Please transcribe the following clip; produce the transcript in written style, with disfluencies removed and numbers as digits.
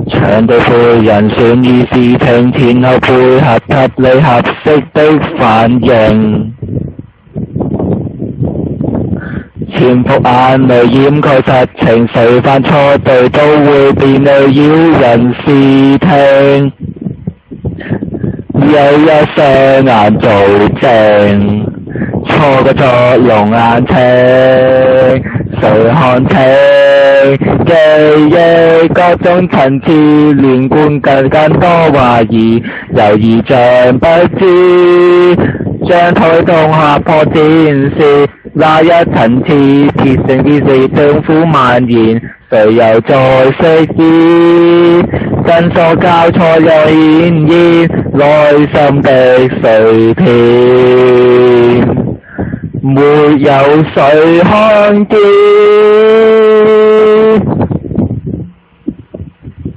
場對付人選議事情，前後配合合理合適的反應，潛伏眼淚掩蓋實情，誰犯錯對都會變得擾人視聽，有一雙眼做證，錯嘅錯龍眼青，誰看清記憶各種層次，連貫更多懷疑，猶豫像不知，將推動下破展示那一層次，鐵性之事政府蔓延，誰又再識知，真錯交錯又顯現內心的碎片，沒有誰看見。